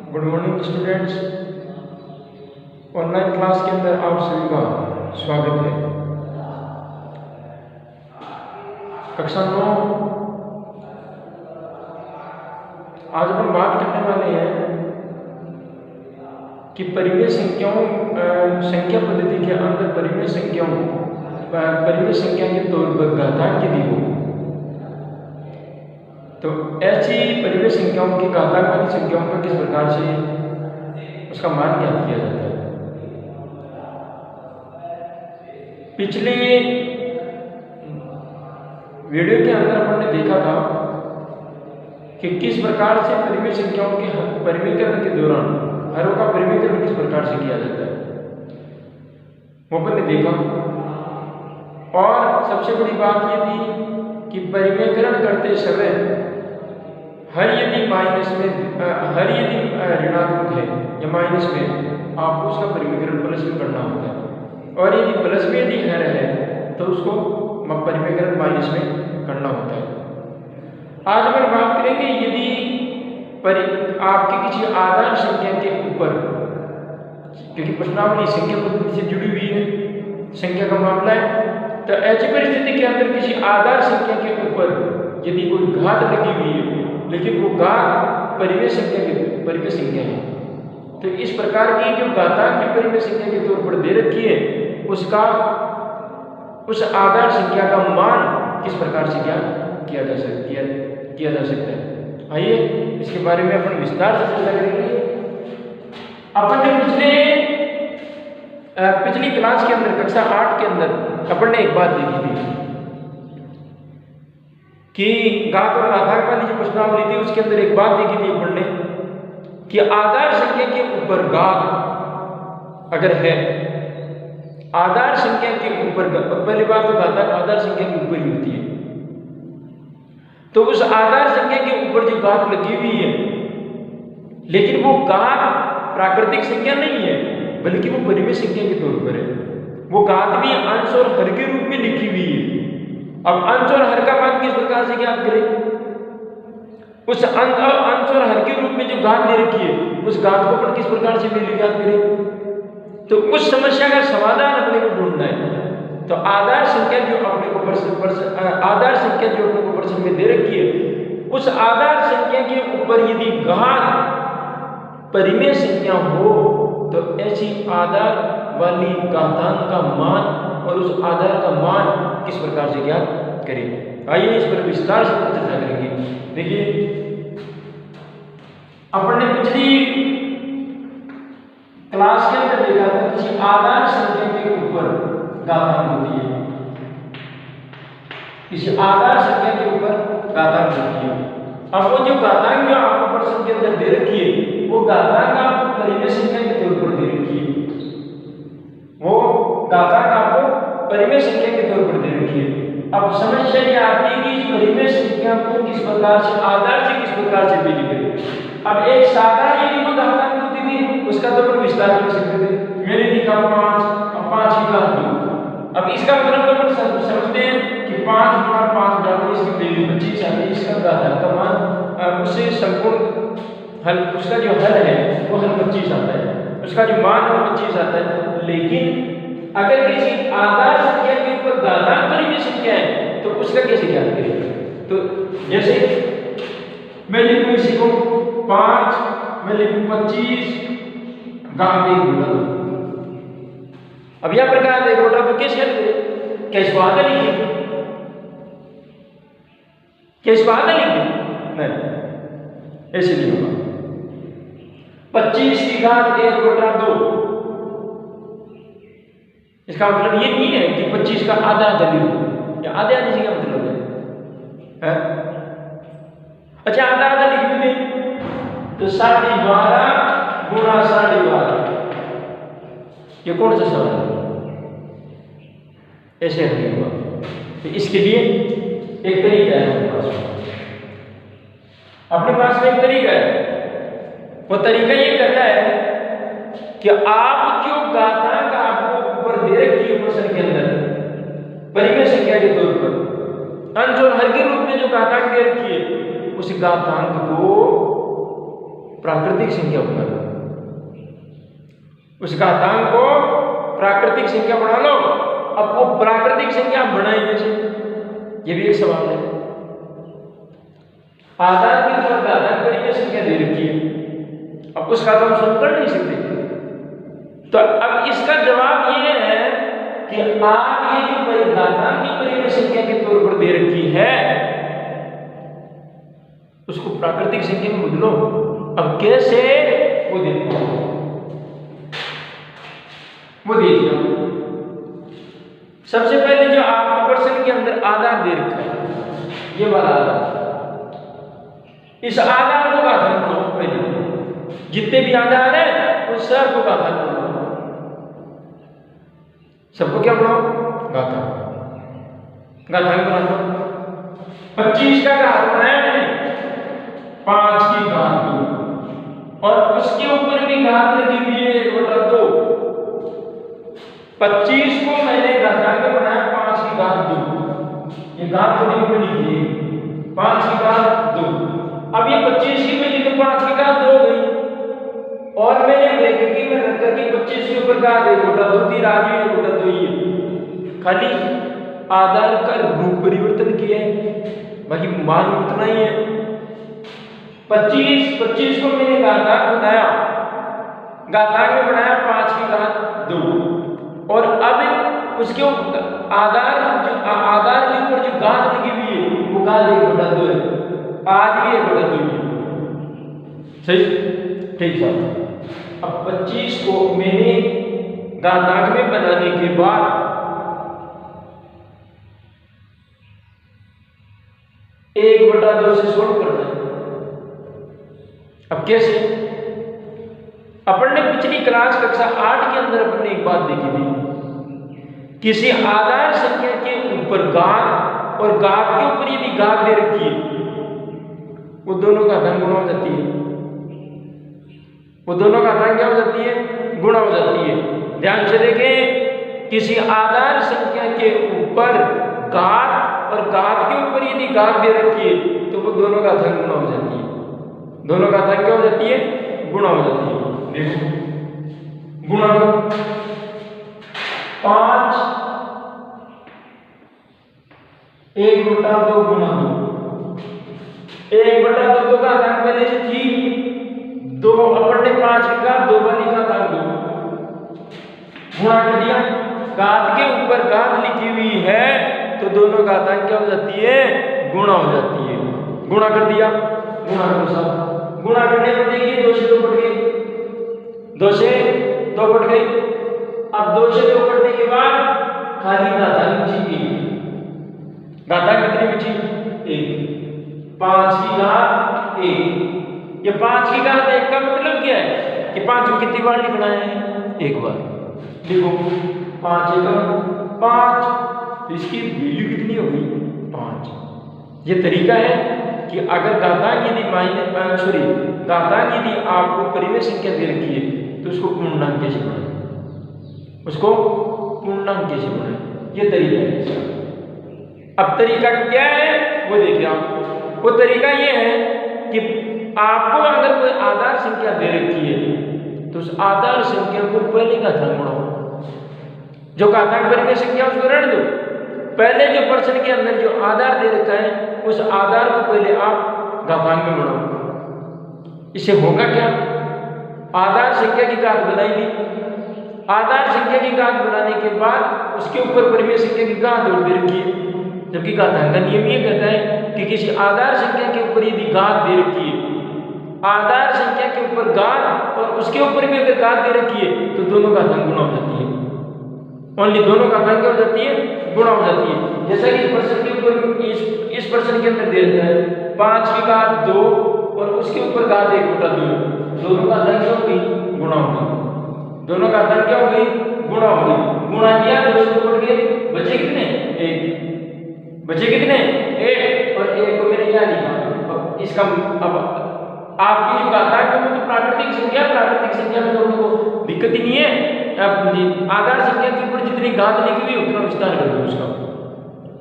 Good morning students. Online class के अंदर आप सभी का स्वागत है। कक्षा 9 आज हम बात करने वाले हैं कि परिमेय संख्याओं संख्या पद्धति के अंदर परिमेय संख्या के तौर पर घातांक यदि हो तो ऐसी परिमेय संख्याओं की घातांक वाली संख्याओं का किस प्रकार से उसका मान ज्ञात किया जाता है। पिछले वीडियो के अंदर हमने देखा था कि किस प्रकार से परिमेय संख्याओं के परिमेयकरण के दौरान हरों का परिमेयकरण किस प्रकार से किया जाता है वो अपन ने देखा। और सबसे बड़ी बात ये थी कि परिमेयकरण करते समय हर यदि ऋणात्मक है या माइनस में आपको उसका परिमेयकरण प्लस में करना होता है, और यदि प्लस में यदि हर है तो उसको परिमेयकरण माइनस में करना होता है। आज हम बात करेंगे यदि आपकी किसी आधार संख्या के ऊपर, क्योंकि प्रश्नावली संख्या पद्धति से जुड़ी हुई है, संख्या का मामला है, तो ऐसी परिस्थिति के अंदर किसी आधार संख्या के ऊपर यदि कोई घात लगी हुई है लेकिन वो घात परिमेय संख्या है, तो इस प्रकार की जो घातांक की परिमेय संख्या के तौर पर दे रखी है उसका उस आधार संख्या का मान किस प्रकार से किया जा सकता है। आइए इसके बारे में अपन विस्तार से चर्चा करेंगे। अपन ने पिछली क्लास के अंदर कक्षा 8 के अंदर अपन ने एक बात देखी थी कि घात और घातांक वाली जो प्रश्नावली थी उसके अंदर एक बात देखी थी अपन ने कि आधार संख्या के ऊपर घात अगर है, आधार संख्या के ऊपर, पहली बात तो घातांक आधार संख्या के ऊपर ही होती है, तो उस आधार संख्या के ऊपर जो घात लगी हुई है लेकिन वो घात प्राकृतिक संख्या नहीं है बल्कि वो परिमेय संख्या के तौर पर है। वो घात भी अंश और हर के रूप में लिखी हुई है। अब अंश और हर का मान किस प्रकार से ज्ञात करें? उस अंश और हर के रूप में जो घात दे रखी है उस घात को अपन किस प्रकार से वैल्यू ज्ञात करें? तो उस समस्या का समाधान अपने को ढूंढना है। तो आधार संख्या जो अपने को प्रश्न में दे रखी है उस आधार संख्या के ऊपर यदि घात परिमेय संख्या हो तो ऐसी आधार वाली घातांक का मान और उस आधार का मान किस प्रकार से ज्ञात करें। आइए इस पर विस्तार से चर्चा करेंगे। देखिए अपन ने पिछली क्लास के अंदर देखा था किसी आधार संख्या के ऊपर घातांक होती है, किसी आधार संख्या के ऊपर घातांक होती है। अब वो जो घातांक जो आपको प्रश्न के अंदर दे रखी है वो घातांक आपको परिमेय संख्या के तौर पर दे रखी है, वो घातांक आपको परिमेय संख्या के तौर पर दे रखी है। अब समस्या ये आती है कि इस परिमेय संख्या को किस प्रकार से आधार से किस प्रकार से वैल्यू करें। अब एक साधारण यदि कोई घातांक होती थी उसका तो अपन विस्तार कर सकते थे, मैंने लिखा 5, अब 5 की घात 2। अब इसका मतलब तो अपन समझते हैं कि 5 गुणा 5 बराबर इसकी वैल्यू 25 आती है। इसका घातांक का मान उससे संपूर्ण हल, उसका जो हल है वो हल 25 आता है, उसका जो मान है वो 25 आता है। लेकिन अगर किसी आधार संख्या के ऊपर घातांक परिमेय संख्या है तो उसका कैसे ज्ञात करें? तो जैसे मैं लिखूं इसी को 5, मैं लिखूं 25 घात 1 बटा 2। अब यह प्रकार 1 बटा 2 कैसे हल करें? क्या इसको आधा लिखें? नहीं, ऐसे नहीं होगा। 25 की घात 1 बटा 2, इसका मतलब ये नहीं है कि 25 का आधा लिखो, या आधे से क्या मतलब है? अच्छा आधा लिख दें तो 12.5 गुणा 12.5, ये कौन सा सवाल है? ऐसे हल होगा। तो इसके लिए एक तरीका है अपने पास में एक तरीका है। वो तरीका ये कहता है कि आप जो घातांक आपको ऊपर दे रखी है प्रश्न के अंदर परिमेय संख्या के तौर पर अंश और हर के रूप में जो घातांक दे रखी है उस घातांक को प्राकृतिक संख्या बना लो, उस घातांक को प्राकृतिक संख्या बना लो। अब वो प्राकृतिक संख्या बनाएंगे कैसे, ये भी एक सवाल है। आधार की तरफ घातांक परिमेय संख्या दे रखी है, अब उसका तो हम शुरू कर नहीं सकते। तो अब इसका जवाब ये है कि आप ये जो घातांक की परिमेय संख्या के तौर पर दे रखी है उसको प्राकृतिक संख्या में बदलो। अब कैसे वो देखो, वो देखिए। सबसे पहले जो आपके प्रश्न के अंदर आधार दे रखा है, ये वाला आधार, इस आधार को घातांक बनाओ। पहले जितने भी आधार है उस सब को घातांक बनाओ, सबको क्या बनाओ, घातांक। घातांक बना दो। 25 का घात बनाया मैंने 5 की घात 2 और उसके ऊपर भी घात लगी हुई है 1/2। 25 को मैंने घातांक में बनाया 5 की घात 2, ये घात थोड़ी ऊपर लिखिए 5 की घात 2। अब ये 25 की वैल्यू तो 5 की घात 2 हो गई और मैंने ब्रैकेट में रख करके 25 के ऊपर घात 1/2 दी, राजी 1/2 ही है। खाली आधार का रूप परिवर्तन किया है, बाकी मान उतना ही है। 25 को मैंने घातांक बनाया, घातांक में बनाया 5 की घात 2 और अब उसके आधार के ऊपर जो घात लगी हुई है वो घात 1/2 है, आज भी 1/2 है। सही, ठीक है। अब 25 को मैंने घातांक में बनाने के बाद 1/2 से सोल्व करना है। अब कैसे, अपन ने पिछली क्लास कक्षा 8 के अंदर अपन ने एक बात देखी थी, किसी आधार संख्या के ऊपर घात और घात के ऊपर यदि घात दे रखी है वो दोनों घातांक गुणा हो जाती है, वो दोनों घातांक क्या हो जाती है, गुणा हो जाती है। ध्यान से देखें, किसी आधार संख्या के ऊपर घात और घात के ऊपर यदि घात दे रखी है तो वो दोनों घातांक गुणा हो जाती है, दोनों घातांक क्या हो जाती है, गुणा हो जाती है। देखो गुणा 5 1/2 गुणा 2, 1/2 तो घातांक पहले से थी 2, अपन ने 5 की घात 2 वाली घातांक 2 गुणा कर दिया, घात के ऊपर घात लिखी हुई है तो दोनों घातांक क्या हो जाती है, गुणा हो जाती है। गुणा कर दिया, गुणा करो सब, गुणा करने पर देखिए 2 से 2 कट गए, 2 से 2 कट गई। अब 2 से 2 कटने के बाद खाली घातांक बची 1, घातांक कितनी बची, 1, 5 की घात 1। ये 5 की घात 1 का मतलब क्या है कि 5 को कितनी बार लिखना है, एक बार। देखो 5 1 5, तो इसकी वैल्यू कितनी होगी, 5। ये तरीका है कि अगर घातांक यदि घातांक यदि आपको परिमेय संख्या दे रखी है तो उसको पूर्णांक कैसे बनाएं, उसको पूर्णांक कैसे बनाएं, ये तरीका है। अब तरीका क्या है वो देखिए आप, वो तरीका ये है कि आपको अगर कोई आधार संख्या दे रखी है तो उस आधार संख्या को पहले घातांक बनाओ, जो घातांक परिमेय संख्या उसको रहने दो, पहले जो प्रश्न के अंदर जो आधार दे रखा है उस आधार को पहले आप घातांक में बनाओ। इससे होगा क्या, आधार संख्या की घात बनाई ली, आधार संख्या की घात बनाने के बाद उसके ऊपर परिमेय संख्या की घात जोड़ दे रखी है, जबकि घातांक का नियम ये कहता है कि किसी आधार संख्या के ऊपर यदि घात दे रखी है, आधार संख्या के ऊपर घात और उसके ऊपर भी अगर घात दे रखी है तो दोनों घातांक गुणा हो जाती है, ओनली दोनों घातांक क्या हो जाती है, गुणा हो जाती है। जैसा कि इस प्रश्न के ऊपर इस प्रश्न के अंदर दे रखा है 5 की घात 2 और उसके ऊपर घात 1/2, दोनों घातांक क्या हो गई, गुणा हो गई, दोनों घातांक क्या हो गई, गुणा हो गई। गुणा किया 2 से 2 कट गए, बचे कितने, 1, बचे कितने, 1 और 1 को मैंने क्या लिखा। अब इसका अब आपकी जो घातांक है वो तो प्राकृतिक संख्या में तो हमको दिक्कत ही नहीं है। अब आधार संख्या के ऊपर जितनी घात लिखी हुई उतना विस्तार कर दो उसका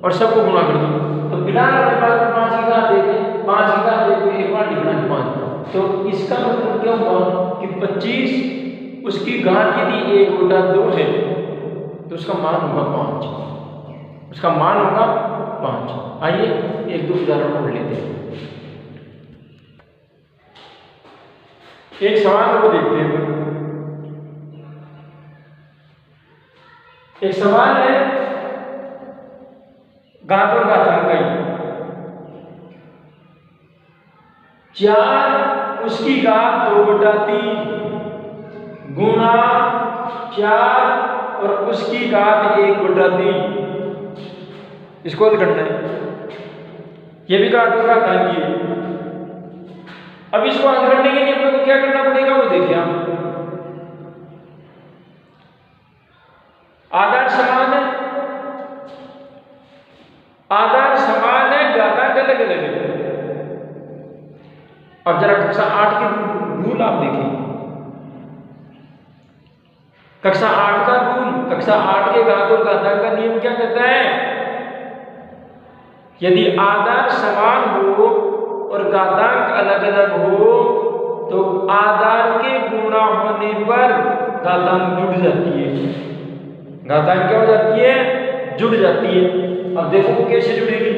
और सबको गुणा कर दो। तो बिना अपने पास 5 की घात देखे 5 की घात देखे एक बार लिखना है 5, तो इसका मतलब क्या हुआ कि 25 उसकी घात यदि 1/2 है तो उसका मान होगा 5, उसका मान होगा 5। आइए एक दो उदाहरण पढ़ लेते हैं। एक सवाल को देखते हैं। एक सवाल है घात और घातांक का 4 उसकी घात 2/3 गुणा 4 और उसकी घात 1/3। इसको हल करना है। यह भी घात और घातांक है। अब इसको हल करने के लिए अपने को क्या करना पड़ेगा वो देखिए आप। आधार समान है, आधार समान है, घातांक अलग अलग है। अब जरा कक्षा 8 के रूल आप देखिए। कक्षा 8 का रूल, कक्षा 8 के घात और घातांक का नियम क्या कहता है? यदि आधार समान हो और घातांक अलग अलग हो तो आधार के गुणा होने पर घातांक जुड़ जाती है। घातांक क्या हो जाती है? जुड़ जाती है। अब देखो वो कैसे जुड़ेगी।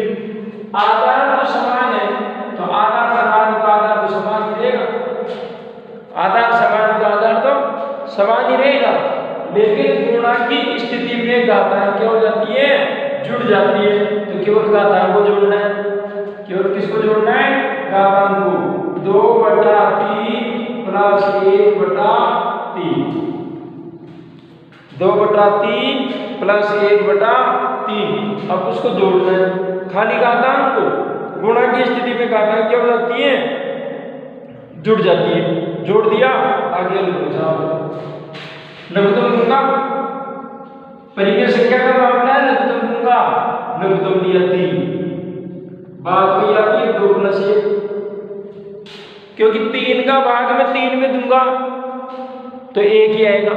आधार तो समान है तो आधार समान तो आधार तो समान ही रहेगा। आधार समान तो आधार तो समान ही रहेगा, लेकिन गुणा की स्थिति में घातांक क्या हो जाती है? जुड़ जाती है। तो केवल घातांक को जोड़ना है। केवल किसको जोड़ना है? घातांक को। 2/3 प्लस 1/3, 2/3 प्लस 1/3। अब उसको जोड़ना है खाली घातांक को। गुणा की स्थिति में घातांक क्या हो जाती है? जुड़ जाती है। जोड़ दिया, आगे लघुत्तम दूंगा। परिमेय संख्या का मामला है, लघुत्तम दूंगा। लघुत्तम दिया 3, बात वही आती है 2 + 1, क्योंकि 3 का भाग मैं 3 में दूंगा तो 1 ही आएगा।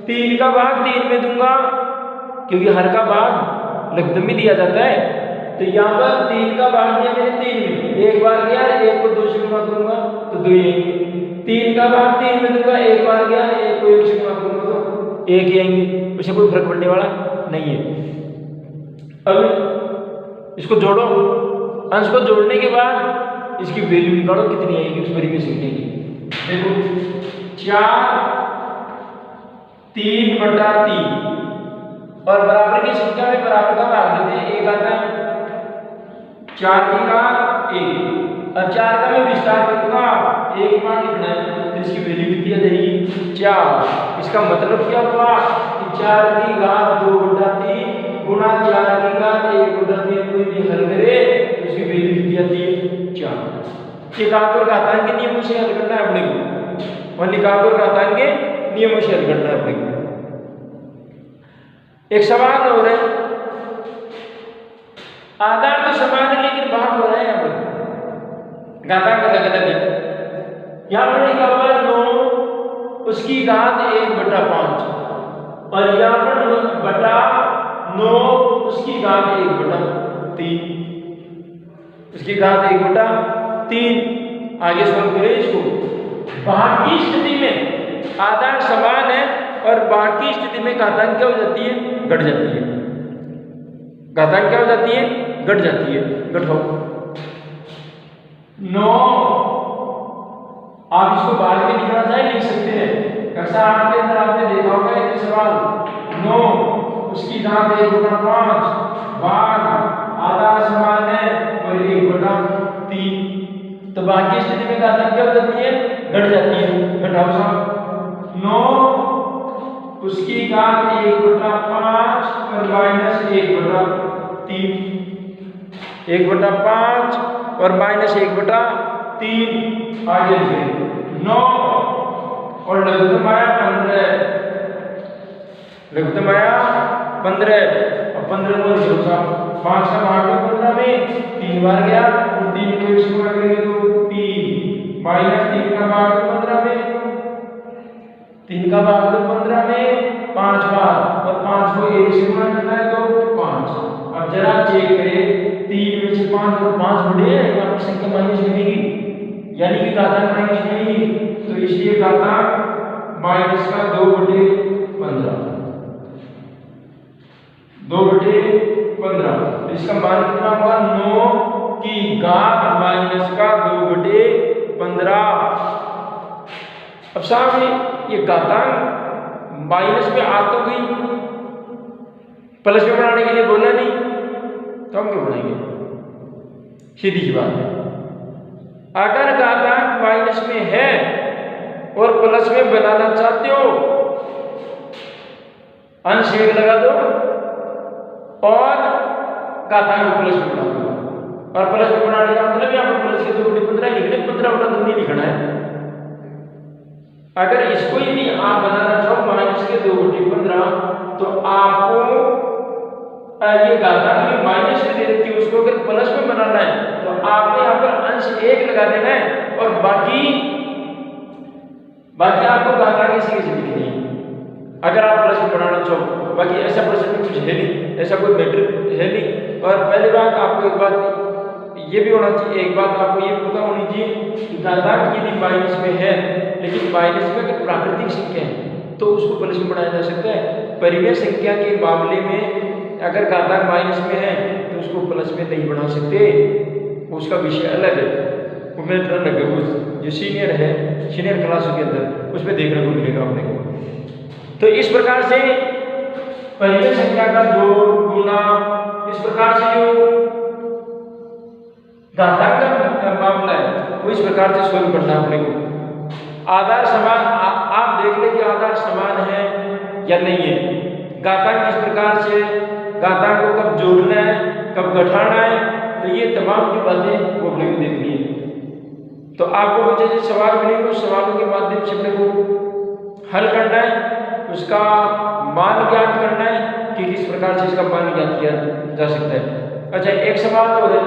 3 का भाग 3 में दूंगा क्योंकि हर का भाग लघुत्तम में दिया जाता है। तो यहाँ पर 3 का भाग दिया मैंने 3 में, एक बार गया 1 को 2 से गुणा करूंगा तो 2 ही आएंगे। 3 का भाग 3 में दूंगा, एक बार गया 1 को 1 से गुणा करूंगा तो 1 ही आएंगे। उससे कोई फर्क पड़ने वाला नहीं है। अब इसको जोड़ो, अंश को जोड़ने के बाद इसकी वैल्यू निकालो कितनी आएगी उस परिमेय संख्या की। देखो 4 3/3 और बराबर की संख्या में बराबर का भाग देते हैं। 1 आता है, 4 की घात 1। अब 4 का मैं विस्तार करूंगा, 1 मान लिखना है तो इसकी वैल्यू कितनी आ जाएगी? 4। इसका मतलब क्या हुआ कि 4 की घात 2/3 गुणा 4 की घात 1/3 कोई भी हल करे तो उसकी वैल्यू कितनी आती है? 4। ये घात और घातांक के नियमों से हल करना है अपने को। और घात और घातांक के नियमों से हल करना है अपने को। एक सवाल हो रहा है, आधार तो समान है लेकिन भाग हो रहा है। यहाँ पर घातांक अलग अलग है। यहाँ पर लिखा हुआ है 9 उसकी घात 1/5 और यहाँ पर बटा 9 उसकी घात 1/3, उसकी घात 1/3। आगे सॉल्व करें इसको। भाग की स्थिति में आधार समान है और भाग की स्थिति में घातांक क्या हो जाती है? घट जाती है। घातांक क्या हो जाती है? घट जाती है। घटाओ 9, आप इसको बाद में लिखना चाहे लिख सकते हैं। कक्षा 8 के अंदर आपने देखा होगा ये सवाल। 9 उसकी घात 1/5 भाग आधार समान है और 1/3। तो भाग की स्थिति में घातांक क्या हो जाती है? घट जाती है। घटाओ साहब 9 उसकी घात 1/5 और -1/3, 1/5 और -1/3। आगे लिखें 9 और लघुत्तम आया 15, लघुत्तम आया 15 और 15 को जोड़ो साहब। 5 का भाग 15 में 3 बार गया और 3 को 1 से गुणा करेंगे तो 3 -3 का भाग 15 में, 3 का भाग 15 में 5 बार और 5 को 1 से गुणा करना है तो 5। अब जरा चेक करें 3 में से 5 और 5 बढ़े हैं, यहाँ पर संख्या माइनस बनेगी। यानी कि घातांक माइनस नहीं, तो इसलिए घातांक माइनस का 2/15, 2/15। इसका मान कितना होगा? 9 की घात माइनस का 2/15। अब साहब ये घातांक माइनस में आ तो गई, प्लस में बनाने के लिए बोला नहीं, तो हम क्यों बनाएंगे? सीधी सी बात है। अगर घातांक माइनस में है और प्लस में बनाना चाहते हो, अंश एक लगा दो और घातांक को प्लस में बना दो। और प्लस में बनाने का मतलब यहाँ पर प्लस के 2/15 लिखने, 15/2 नहीं लिखना है। अगर इसको ही नहीं आप बनाना चाहो माइनस के 2/15, तो आपको ये घातांक में माइनस में दे देती है, उसको अगर प्लस में बनाना है तो आपने यहाँ पर अंश 1 लगा देना है और बाकी आपको घातांक इसी के लिखनी है अगर आप प्लस में बनाना चाहो। बाकी ऐसा प्रश्न में कुछ है नहीं, ऐसा कोई मैट्रिक है नहीं। और पहली बात आपको एक बात ये भी होना चाहिए, एक बात आपको ये पता होनी चाहिए कि घातांक यदि माइनस में है, लेकिन माइनस में अगर प्राकृतिक संख्या है तो उसको प्लस में बनाया जा सकता है। परिमेय संख्या के मामले में अगर घातांक माइनस में है तो उसको प्लस में नहीं बना सकते, उसका विषय अलग है, वो मेरे अलग है। वो जो सीनियर है, सीनियर क्लासों के अंदर उसमें देखने को मिलेगा अपने को। तो इस प्रकार से परिमेय संख्या का जोड़ गुना, इस प्रकार से जो घातांक का मामला है वो इस प्रकार से सोल्व करना है अपने को। आधार समान, आप देख लें कि आधार समान है या नहीं है। घातांक किस प्रकार से, घातांक को कब जोड़ना है, कब घटाना है, तो ये तमाम जो बातें वो अपने को देखनी है। तो आपको कुछ ऐसे सवाल मिलेंगे, उस सवालों के माध्यम से अपने को हल करना है, उसका मान ज्ञात करना है कि किस प्रकार से इसका मान ज्ञात किया जा सकता है। अच्छा, एक सवाल तो है,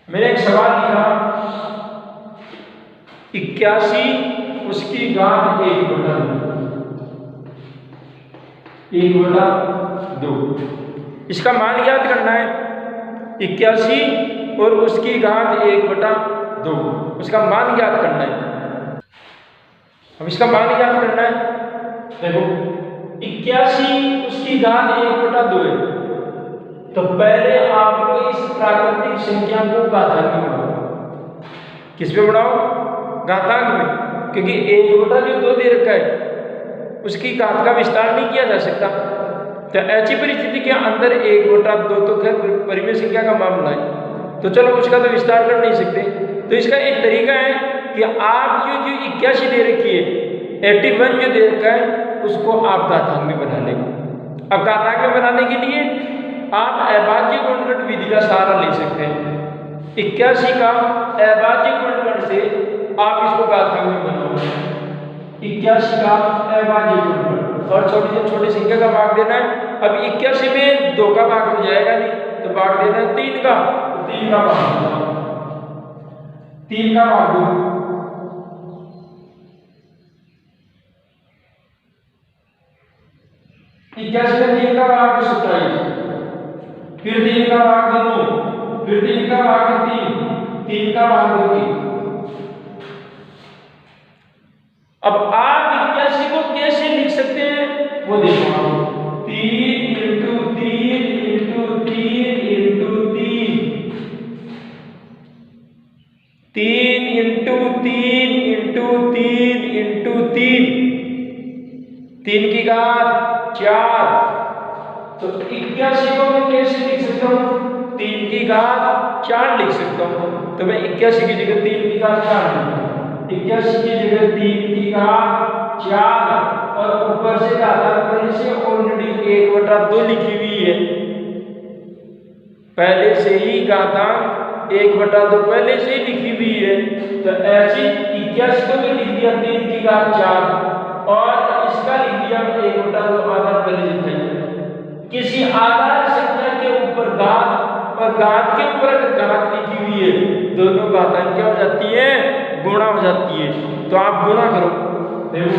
मैंने एक सवाल लिखा 81 उसकी घात 1/2। इसका मान ज्ञात करना है 81 और उसकी घात 1/2, उसका मान ज्ञात करना है। अब इसका मान ज्ञात करना है, देखो 81 उसकी घात 1/2 है, तो पहले आपको इस प्राकृतिक संख्या को घातांक में बढ़ाओ। किस में बढ़ाओ? घातांक में, क्योंकि 1/2 दे रखा है उसकी घात का विस्तार नहीं किया जा सकता। तो ऐसी परिस्थिति के अंदर 1/2 तो खैर परिमेय संख्या का मामला है, तो चलो उसका तो विस्तार कर नहीं सकते। तो इसका एक तरीका है कि आप जो 81 दे रखी है, 81 जो दे रखा है उसको आप घातांक में बना लेंगे। अब घातांक में बनाने के लिए आप अभाज्य गुणनखंड विधि का सहारा ले सकते हैं। 81 का अभाज्य गुणनखंड से आप इसको घातांक में बनाओगे। 81 का अभाज्य गुणनखंड और छोटी से छोटी संख्या का भाग देना है। अब 81 में 2 का भाग तो जाएगा नहीं, तो भाग देना है 3 का, तो 3 का भाग दो, 3 का भाग दो। 81 में 3 का भाग 27, फिर 3 का भाग 2, फिर 3 का भाग 3, 3 का भाग 2। अब आप 81 को कैसे लिख सकते हैं वो देखो, 3 × 3 × 3 × 3, 3 × 3 × 3 × 3, 3 की घात 4। तो 81 को मैं कैसे लिख सकता हूँ? 3 की घात 4 लिख सकता हूँ। तो मैं 81 की जगह 3 की घात 4 लिखूंगा, 81 की जगह 3 की घात 4 और ऊपर से घातांक पहले से ऑलरेडी 1/2 लिखी हुई है, पहले से ही घातांक 1/2 पहले से ही लिखी हुई है। तो ऐसे 81 को तो लिख दिया 3 की घात 4 और इसका लिख दिया 1/2 आधार पहले लिखा है। किसी आधार संख्या के ऊपर घात और घात के ऊपर अगर घात लिखी हुई है, दोनों घातांक क्या हो जाती है? गुणा हो जाती है। तो आप गुणा करो, देखो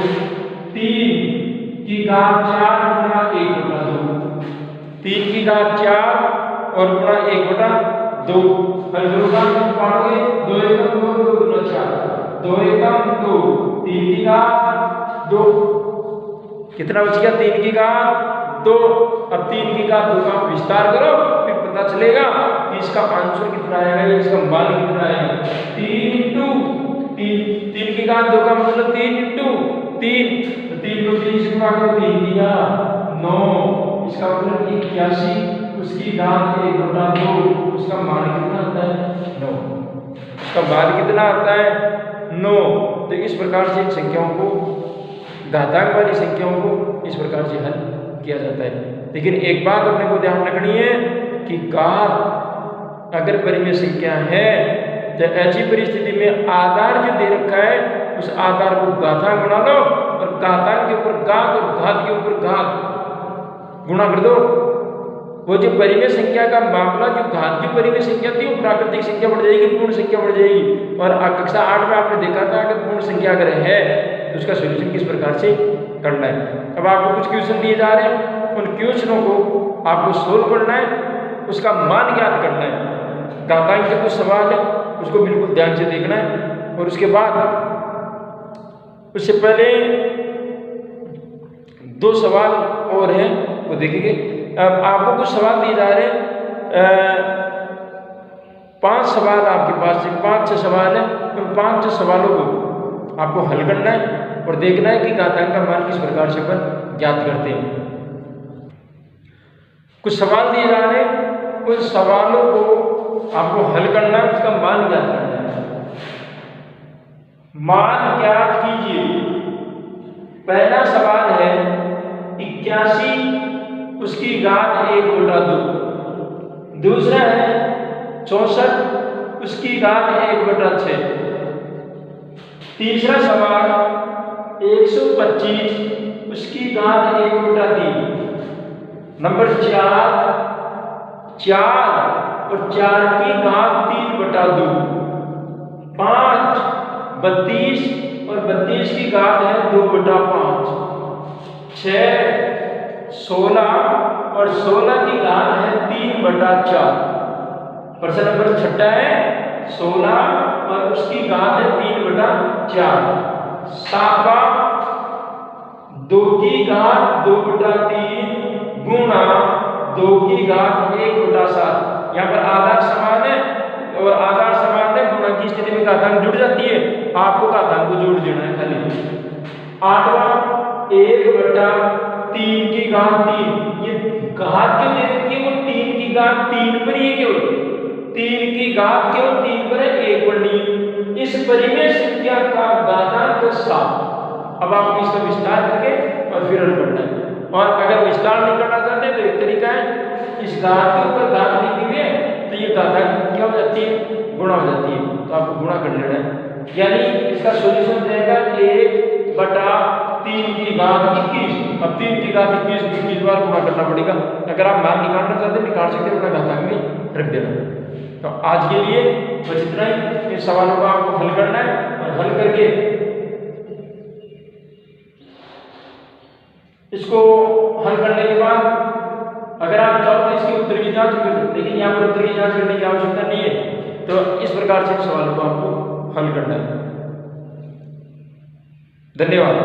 3 की घात 4 गुणा 1/2, 3 की घात 4 और गुणा 1/2। हल करोगे, घात 2, कितना बच गया 3 की घात 2। अब 3 की घात 2 का विस्तार करो, फिर पता चलेगा कि इसका आंसर कितना आएगा, इसका मान कितना आएगा। 3 इंटू 3 की घात 2 का मतलब 3 इंटू 3, तो 3 को 3 से गुणा करो, 3 दिया 9, इसका मतलब 81, उसकी घात 1/2, उसका मान कितना आता है 9, उसका मान कितना आता है 9। तो इस प्रकार से इन संख्याओं को, घातांक वाली संख्याओं को इस प्रकार से हल किया जाता है। लेकिन एक बात अपने को ध्यान रखनी है कि घात अगर परिमेय संख्या है तो ऐसी परिस्थिति में आधार जो दे रखा है उस आधार को घातांक बना लो और घातांक के ऊपर घात और घात के ऊपर घात गुणा कर दो। वो जो परिमेय संख्या का मामला, जो घात की परिमेय संख्या थी वो प्राकृतिक संख्या बढ़ जाएगी, पूर्ण संख्या बढ़ जाएगी। और कक्षा 8 में आपने देखा था कि पूर्ण संख्या अगर है तो उसका सॉल्यूशन किस प्रकार से करना है। अब आपको कुछ क्वेश्चन दिए जा रहे हैं, उन क्वेश्चनों को आपको सोल्व करना है, उसका मान ज्ञात करना है। घातांक के कुछ सवाल है उसको बिल्कुल ध्यान से देखना है। और उसके बाद उससे पहले 2 सवाल और हैं वो देखेंगे। अब आपको कुछ सवाल दिए जा रहे हैं, 5 सवाल आपके पास से 5-6 सवाल है, उन 5-6 सवालों को आपको हल करना है और देखना है कि घातांक का मान किस प्रकार से अपन ज्ञात करते हैं। कुछ सवाल दिए जा रहे हैं, उन सवालों को आपको हल करना है, उसका मान ज्ञात करना है। मान ज्ञात कीजिए। पहला सवाल है 81 उसकी घात 1/2। दूसरा है 64 उसकी घात 1/6। तीसरा सवाल 125 उसकी घात 1/3। नंबर 4 और 4 की घात 3/2। 5 32 और 32 की घात है 2/5। 6 16 और 16 की घात है 3/4। प्रश्न नंबर 6 है 16 और उसकी घात है 3/4। 7वां 2 की घात 2/3 गुणा 2 की घात 1/7। यहाँ पर आधार समान है और आधार समान है, गुणा की स्थिति में घातांक जुड़ जाती है, आपको घातांक को जोड़ देना है खाली। 8वां 1/3 की घात 3। ये घात क्यों दे रखी है, वो 3 की घात 3 पर ही है, केवल 3 की घात केवल 3 पर है, 1 पर नहीं। इस परिमेय संख्या का घातांक 7। अब आपको इसका विस्तार करके और फिर हल करना है। और अगर विस्तार नहीं करना चाहते तो एक तरीका है, इस घात के ऊपर घात लिखी हुई है तो ये घातांक क्या हो जाती है, गुणा हो जाती है, तो आपको गुणा कर लेना है। यानी इसका सॉल्यूशन रहेगा 1/3 की घात 21। अब 3 की घात 21 बार गुणा करना पड़ेगा। अगर आप मान निकालना चाहते हैं निकाल सकते हैं, अपना घातांक में रख देना। तो आज के लिए बस इतना ही। इन सवालों को आपको हल करना है और हल करके इसको हल करने के बाद अगर आप चाहो तो इसके उत्तर की जांच कर सकते हैं, लेकिन यहाँ पर उत्तर की जांच करने की आवश्यकता नहीं है। तो इस प्रकार से सवालों को आपको हल करना है। धन्यवाद।